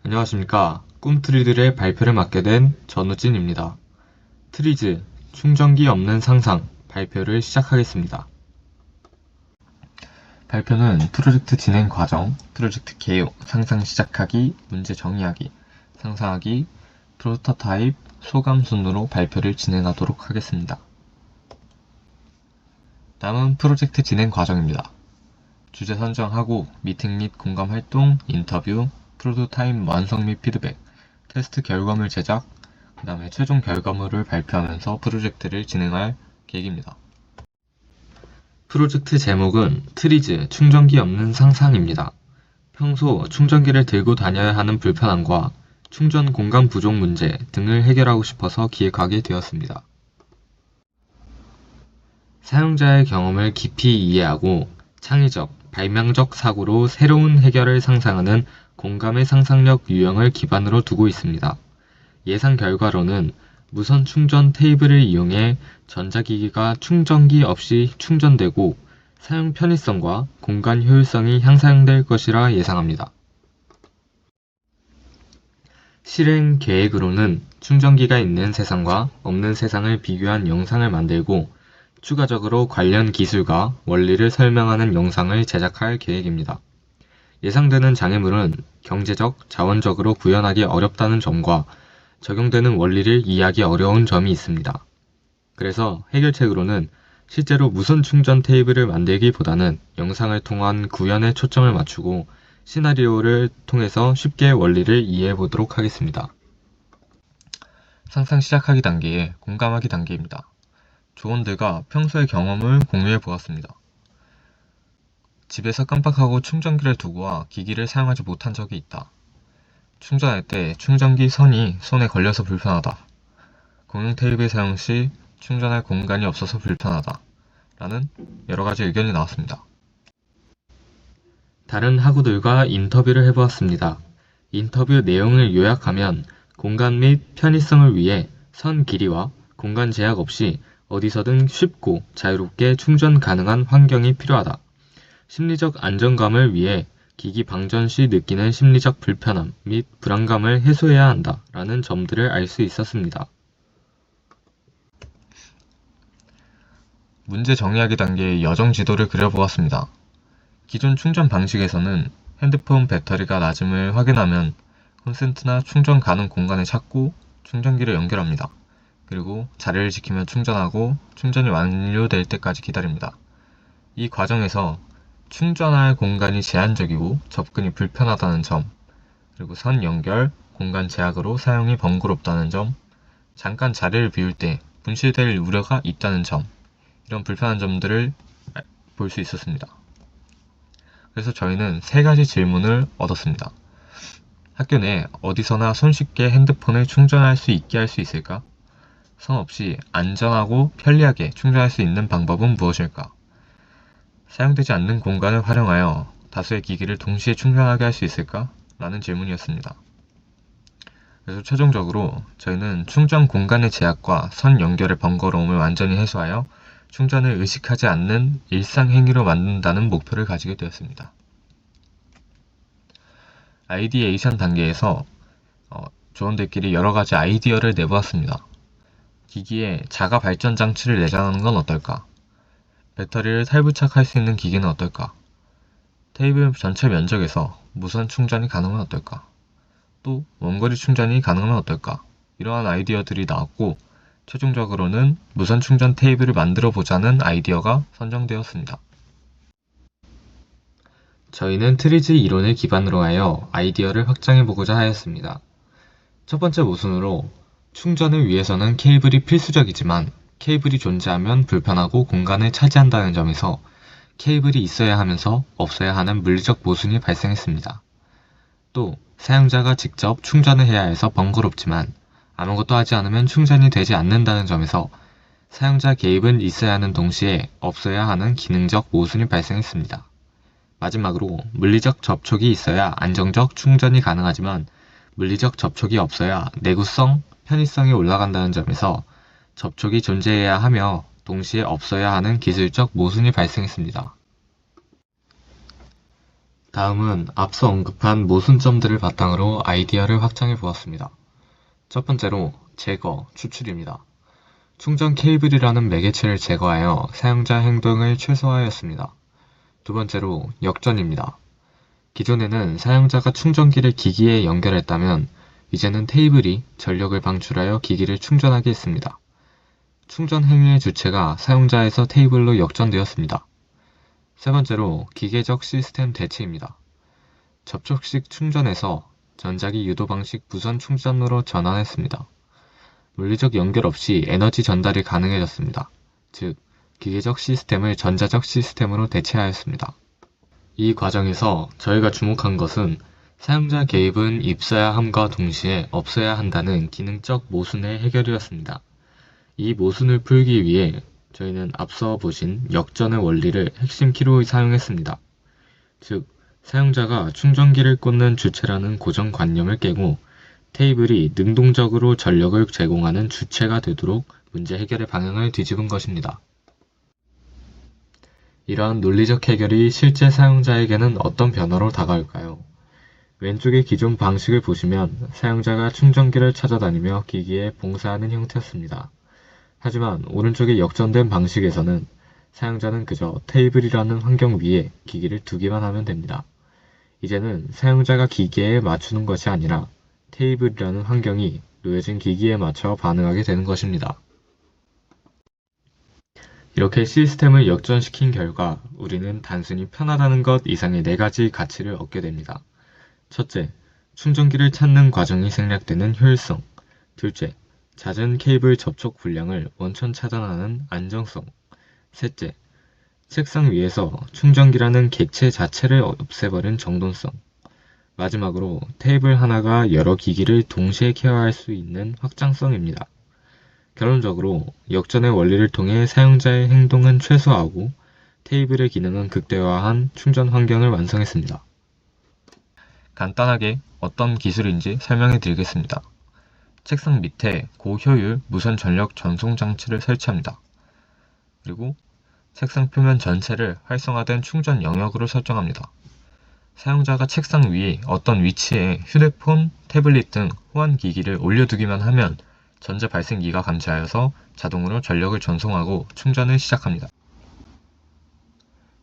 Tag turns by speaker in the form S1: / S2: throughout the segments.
S1: 안녕하십니까. 꿈트리들의 발표를 맡게 된 전우진입니다. 트리즈, 충전기 없는 상상 발표를 시작하겠습니다. 발표는 프로젝트 진행 과정, 프로젝트 개요, 상상 시작하기, 문제 정의하기, 상상하기, 프로토타입, 소감 순으로 발표를 진행하도록 하겠습니다. 다음은 프로젝트 진행 과정입니다. 주제 선정하고 미팅 및 공감 활동, 인터뷰, 프로토타입 완성 및 피드백, 테스트 결과물 제작, 그 다음에 최종 결과물을 발표하면서 프로젝트를 진행할 계획입니다. 프로젝트 제목은 트리즈 충전기 없는 상상입니다. 평소 충전기를 들고 다녀야 하는 불편함과 충전 공간 부족 문제 등을 해결하고 싶어서 기획하게 되었습니다. 사용자의 경험을 깊이 이해하고 창의적, 발명적 사고로 새로운 해결을 상상하는 공감의 상상력 유형을 기반으로 두고 있습니다. 예상 결과로는 무선 충전 테이블을 이용해 전자기기가 충전기 없이 충전되고 사용 편의성과 공간 효율성이 향상될 것이라 예상합니다. 실행 계획으로는 충전기가 있는 세상과 없는 세상을 비교한 영상을 만들고 추가적으로 관련 기술과 원리를 설명하는 영상을 제작할 계획입니다. 예상되는 장애물은 경제적, 자원적으로 구현하기 어렵다는 점과 적용되는 원리를 이해하기 어려운 점이 있습니다. 그래서 해결책으로는 실제로 무선 충전 테이블을 만들기보다는 영상을 통한 구현에 초점을 맞추고 시나리오를 통해서 쉽게 원리를 이해해 보도록 하겠습니다. 상상 시작하기 단계에 공감하기 단계입니다. 조원들과 평소의 경험을 공유해 보았습니다. 집에서 깜빡하고 충전기를 두고 와 기기를 사용하지 못한 적이 있다. 충전할 때 충전기 선이 손에 걸려서 불편하다. 공용 테이블 사용 시 충전할 공간이 없어서 불편하다. 라는 여러가지 의견이 나왔습니다. 다른 학우들과 인터뷰를 해보았습니다. 인터뷰 내용을 요약하면 공간 및 편의성을 위해 선 길이와 공간 제약 없이 어디서든 쉽고 자유롭게 충전 가능한 환경이 필요하다. 심리적 안정감을 위해 기기 방전 시 느끼는 심리적 불편함 및 불안감을 해소해야 한다 라는 점들을 알 수 있었습니다. 문제 정의하기 단계의 여정 지도를 그려보았습니다. 기존 충전 방식에서는 핸드폰 배터리가 낮음을 확인하면 콘센트나 충전 가능 공간을 찾고 충전기를 연결합니다. 그리고 자리를 지키며 충전하고 충전이 완료될 때까지 기다립니다. 이 과정에서 충전할 공간이 제한적이고 접근이 불편하다는 점, 그리고 선 연결, 공간 제약으로 사용이 번거롭다는 점, 잠깐 자리를 비울 때 분실될 우려가 있다는 점, 이런 불편한 점들을 볼 수 있었습니다. 그래서 저희는 3가지 질문을 얻었습니다. 학교 내 어디서나 손쉽게 핸드폰을 충전할 수 있게 할 수 있을까? 선 없이 안전하고 편리하게 충전할 수 있는 방법은 무엇일까? 사용되지 않는 공간을 활용하여 다수의 기기를 동시에 충전하게 할 수 있을까? 라는 질문이었습니다. 그래서 최종적으로 저희는 충전 공간의 제약과 선 연결의 번거로움을 완전히 해소하여 충전을 의식하지 않는 일상 행위로 만든다는 목표를 가지게 되었습니다. 아이디에이션 단계에서 조원들끼리 여러가지 아이디어를 내보았습니다. 기기에 자가 발전 장치를 내장하는 건 어떨까? 배터리를 탈부착할 수 있는 기기는 어떨까? 테이블 전체 면적에서 무선 충전이 가능하면 어떨까? 또 원거리 충전이 가능하면 어떨까? 이러한 아이디어들이 나왔고 최종적으로는 무선 충전 테이블을 만들어 보자는 아이디어가 선정되었습니다. 저희는 트리즈 이론을 기반으로 하여 아이디어를 확장해 보고자 하였습니다. 첫 번째 모순으로 충전을 위해서는 케이블이 필수적이지만 케이블이 존재하면 불편하고 공간을 차지한다는 점에서 케이블이 있어야 하면서 없어야 하는 물리적 모순이 발생했습니다. 또 사용자가 직접 충전을 해야 해서 번거롭지만 아무것도 하지 않으면 충전이 되지 않는다는 점에서 사용자 개입은 있어야 하는 동시에 없어야 하는 기능적 모순이 발생했습니다. 마지막으로 물리적 접촉이 있어야 안정적 충전이 가능하지만 물리적 접촉이 없어야 내구성, 편의성이 올라간다는 점에서 접촉이 존재해야 하며 동시에 없어야 하는 기술적 모순이 발생했습니다. 다음은 앞서 언급한 모순점들을 바탕으로 아이디어를 확장해 보았습니다. 첫 번째로 제거, 추출입니다. 충전 케이블이라는 매개체를 제거하여 사용자 행동을 최소화하였습니다. 두 번째로 역전입니다. 기존에는 사용자가 충전기를 기기에 연결했다면 이제는 테이블이 전력을 방출하여 기기를 충전하게 했습니다. 충전 행위의 주체가 사용자에서 테이블로 역전되었습니다. 세 번째로 기계적 시스템 대체입니다. 접촉식 충전에서 전자기 유도 방식 무선 충전으로 전환했습니다. 물리적 연결 없이 에너지 전달이 가능해졌습니다. 즉, 기계적 시스템을 전자적 시스템으로 대체하였습니다. 이 과정에서 저희가 주목한 것은 사용자 개입은 있어야 함과 동시에 없어야 한다는 기능적 모순의 해결이었습니다. 이 모순을 풀기 위해 저희는 앞서 보신 역전의 원리를 핵심 키로 사용했습니다. 즉, 사용자가 충전기를 꽂는 주체라는 고정관념을 깨고 테이블이 능동적으로 전력을 제공하는 주체가 되도록 문제 해결의 방향을 뒤집은 것입니다. 이러한 논리적 해결이 실제 사용자에게는 어떤 변화로 다가올까요? 왼쪽의 기존 방식을 보시면 사용자가 충전기를 찾아다니며 기기에 봉사하는 형태였습니다. 하지만 오른쪽의 역전된 방식에서는 사용자는 그저 테이블이라는 환경 위에 기기를 두기만 하면 됩니다. 이제는 사용자가 기기에 맞추는 것이 아니라 테이블이라는 환경이 놓여진 기기에 맞춰 반응하게 되는 것입니다. 이렇게 시스템을 역전시킨 결과 우리는 단순히 편하다는 것 이상의 4가지 가치를 얻게 됩니다. 첫째, 충전기를 찾는 과정이 생략되는 효율성. 둘째, 잦은 케이블 접촉 불량을 원천 차단하는 안정성. 셋째, 책상 위에서 충전기라는 객체 자체를 없애버린 정돈성. 마지막으로 테이블 하나가 여러 기기를 동시에 케어할 수 있는 확장성입니다. 결론적으로 역전의 원리를 통해 사용자의 행동은 최소화하고 테이블의 기능은 극대화한 충전 환경을 완성했습니다. 간단하게 어떤 기술인지 설명해 드리겠습니다. 책상 밑에 고효율 무선 전력 전송 장치를 설치합니다. 그리고 책상 표면 전체를 활성화된 충전 영역으로 설정합니다. 사용자가 책상 위 어떤 위치에 휴대폰, 태블릿 등 호환 기기를 올려두기만 하면 전자 발생기가 감지하여서 자동으로 전력을 전송하고 충전을 시작합니다.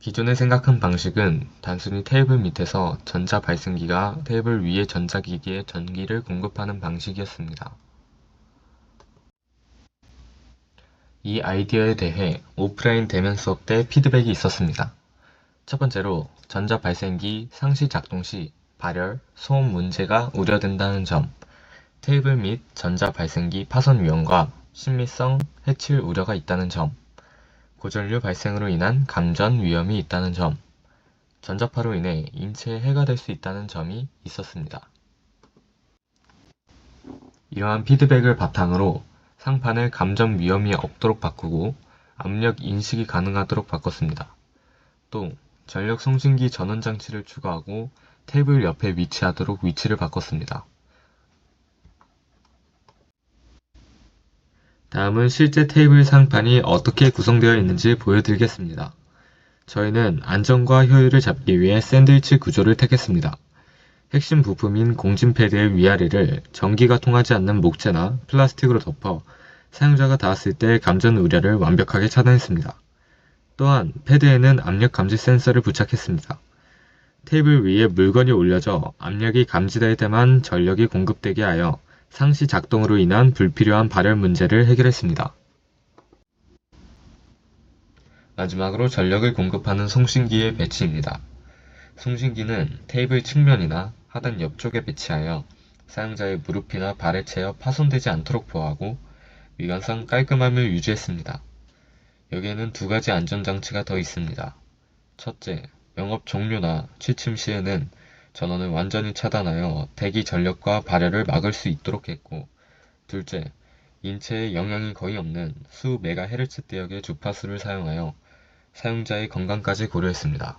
S1: 기존에 생각한 방식은 단순히 테이블 밑에서 전자 발생기가 테이블 위의 전자기기에 전기를 공급하는 방식이었습니다. 이 아이디어에 대해 오프라인 대면 수업 때 피드백이 있었습니다. 첫 번째로 전자 발생기 상시 작동 시 발열, 소음 문제가 우려된다는 점, 테이블 및 전자 발생기 파손 위험과 신미성 해칠 우려가 있다는 점, 고전류 발생으로 인한 감전 위험이 있다는 점, 전자파로 인해 인체에 해가 될 수 있다는 점이 있었습니다. 이러한 피드백을 바탕으로 상판을 감전 위험이 없도록 바꾸고 압력 인식이 가능하도록 바꿨습니다. 또 전력 송신기 전원 장치를 추가하고 테이블 옆에 위치하도록 위치를 바꿨습니다. 다음은 실제 테이블 상판이 어떻게 구성되어 있는지 보여드리겠습니다. 저희는 안정과 효율을 잡기 위해 샌드위치 구조를 택했습니다. 핵심 부품인 공진 패드의 위아래를 전기가 통하지 않는 목재나 플라스틱으로 덮어 사용자가 닿았을 때 감전 우려를 완벽하게 차단했습니다. 또한 패드에는 압력 감지 센서를 부착했습니다. 테이블 위에 물건이 올려져 압력이 감지될 때만 전력이 공급되게 하여 상시 작동으로 인한 불필요한 발열 문제를 해결했습니다. 마지막으로 전력을 공급하는 송신기의 배치입니다. 송신기는 테이블 측면이나 하단 옆쪽에 배치하여 사용자의 무릎이나 발에 채여 파손되지 않도록 보호하고 미관상 깔끔함을 유지했습니다. 여기에는 2가지 안전장치가 더 있습니다. 첫째, 영업 종료나 취침 시에는 전원을 완전히 차단하여 대기 전력과 발열을 막을 수 있도록 했고, 둘째, 인체에 영향이 거의 없는 수 메가헤르츠 대역의 주파수를 사용하여 사용자의 건강까지 고려했습니다.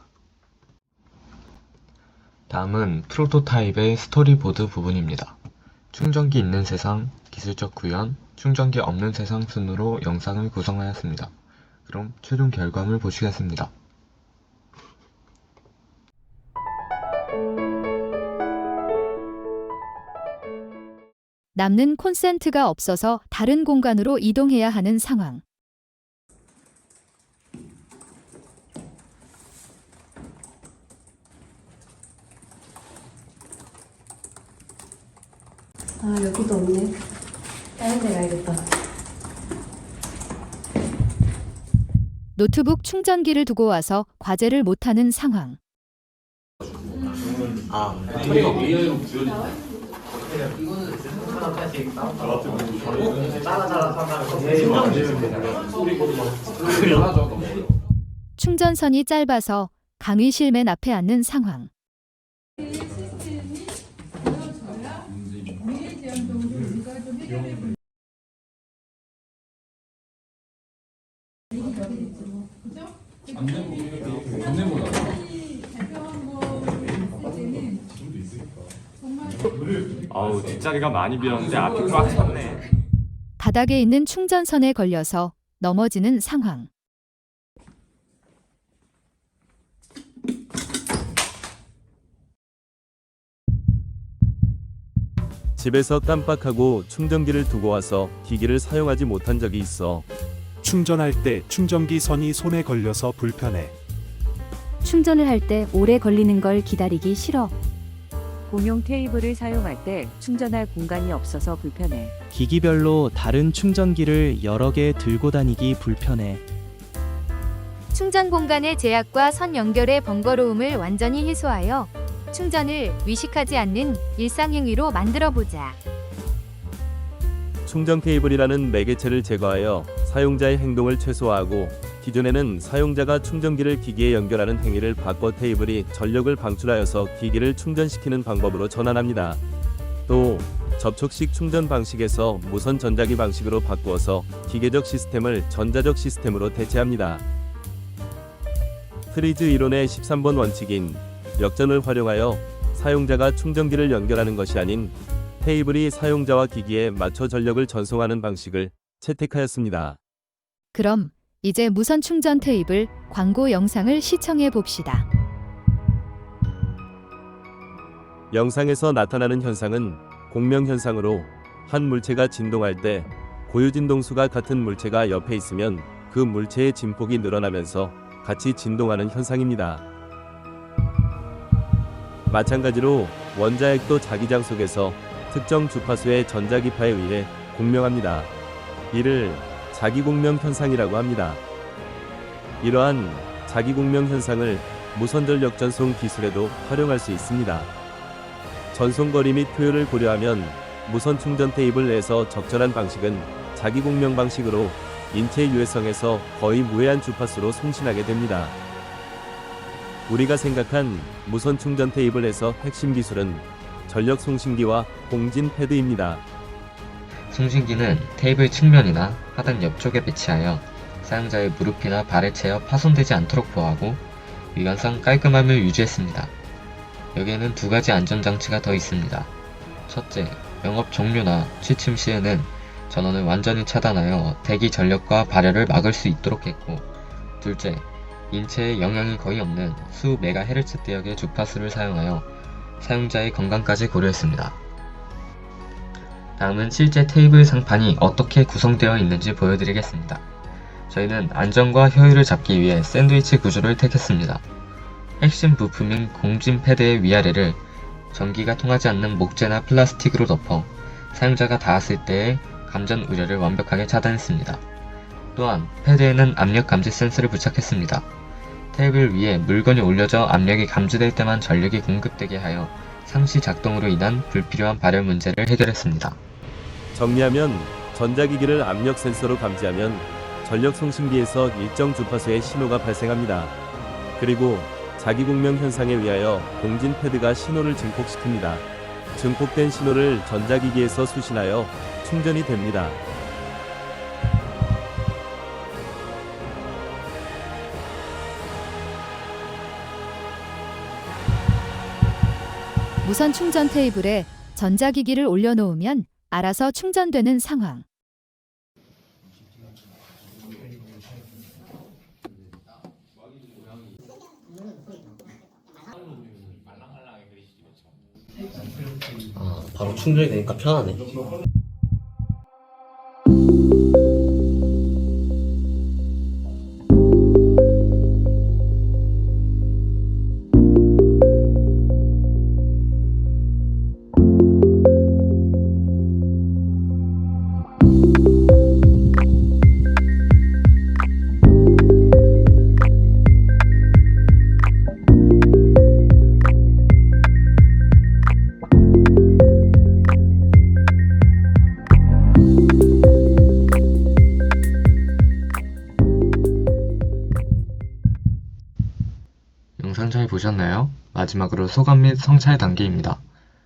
S1: 다음은 프로토타입의 스토리보드 부분입니다. 충전기 있는 세상, 기술적 구현, 충전기 없는 세상 순으로 영상을 구성하였습니다. 그럼 최종 결과물 보시겠습니다.
S2: 남는 콘센트가 없어서 다른 공간으로 이동해야 하는 상황.
S3: 아, 여기도 없네. 다른 데 가야겠다.
S2: 노트북 충전기를 두고 와서 과제를 못하는 상황. 충전선이 짧아서 강의실 맨 앞에 앉는 상황.
S4: 아우, 뒷자리가 많이 비었는데 앞이 꽉 찼네.
S2: 바닥에 있는 충전선에 걸려서 넘어지는 상황.
S5: 집에서 깜빡하고 충전기를 두고 와서 기기를 사용하지 못한 적이 있어.
S6: 충전할 때 충전기 선이 손에 걸려서 불편해.
S7: 충전을 할 때 오래 걸리는 걸 기다리기 싫어.
S8: 공용 테이블을 사용할 때 충전할 공간이 없어서 불편해.
S9: 기기별로 다른 충전기를 여러 개 들고 다니기 불편해.
S10: 충전 공간의 제약과 선 연결의 번거로움을 완전히 해소하여 충전을 위식하지 않는 일상 행위로 만들어 보자.
S5: 충전 케이블이라는 매개체를 제거하여 사용자의 행동을 최소화하고 기존에는 사용자가 충전기를 기기에 연결하는 행위를 바꿔 테이블이 전력을 방출하여서 기기를 충전시키는 방법으로 전환합니다. 또 접촉식 충전 방식에서 무선 전자기 방식으로 바꾸어서 기계적 시스템을 전자적 시스템으로 대체합니다. 트리즈 이론의 13번 원칙인 역전을 활용하여 사용자가 충전기를 연결하는 것이 아닌 테이블이 사용자와 기기에 맞춰 전력을 전송하는 방식을 채택하였습니다.
S2: 그럼 이제 무선 충전 테이블 광고 영상을 시청해 봅시다.
S5: 영상에서 나타나는 현상은 공명 현상으로 한 물체가 진동할 때 고유 진동수가 같은 물체가 옆에 있으면 그 물체의 진폭이 늘어나면서 같이 진동하는 현상입니다. 마찬가지로 원자핵도 자기장 속에서 특정 주파수의 전자기파에 의해 공명합니다. 이를 자기공명 현상이라고 합니다. 이러한 자기공명 현상을 무선전력 전송 기술에도 활용할 수 있습니다. 전송거리 및 효율을 고려하면 무선 충전 테이블 내에서 적절한 방식은 자기공명 방식으로 인체 유해성에서 거의 무해한 주파수로 송신하게 됩니다. 우리가 생각한 무선 충전 테이블에서 핵심 기술은 전력 송신기와 공진 패드입니다.
S1: 송신기는 테이블 측면이나 하단 옆쪽에 배치하여 사용자의 무릎이나 발에 채여 파손되지 않도록 보호하고 미관상 깔끔함을 유지했습니다. 여기에는 두 가지 안전장치가 더 있습니다. 첫째, 영업 종료나 취침 시에는 전원을 완전히 차단하여 대기 전력과 발열을 막을 수 있도록 했고, 둘째, 인체에 영향이 거의 없는 수 메가헤르츠 대역의 주파수를 사용하여 사용자의 건강까지 고려했습니다. 다음은 실제 테이블 상판이 어떻게 구성되어 있는지 보여드리겠습니다. 저희는 안전과 효율을 잡기 위해 샌드위치 구조를 택했습니다. 핵심 부품인 공진 패드의 위아래를 전기가 통하지 않는 목재나 플라스틱으로 덮어 사용자가 닿았을 때의 감전 우려를 완벽하게 차단했습니다. 또한 패드에는 압력 감지 센서를 부착했습니다. 테이블 위에 물건이 올려져 압력이 감지될 때만 전력이 공급되게 하여 상시 작동으로 인한 불필요한 발열 문제를 해결했습니다.
S5: 정리하면 전자기기를 압력 센서로 감지하면 전력 송신기에서 일정 주파수의 신호가 발생합니다. 그리고 자기공명 현상에 의하여 공진 패드가 신호를 증폭시킵니다. 증폭된 신호를 전자기기에서 수신하여 충전이 됩니다.
S2: 무선 충전 테이블에 전자기기를 올려놓으면 알아서 충전되는 상황.
S11: 바로 충전이 되니까 편하네.
S1: 영상 잘 보셨나요? 마지막으로 소감 및 성찰 단계입니다.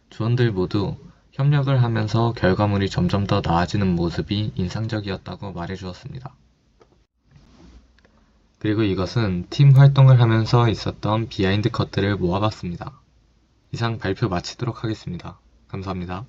S1: 조원들 모두 협력을 하면서 결과물이 점점 더 나아지는 모습이 인상적이었다고 말해주었습니다. 그리고 이것은 팀 활동을 하면서 있었던 비하인드 컷들을 모아봤습니다. 이상 발표 마치도록 하겠습니다. 감사합니다.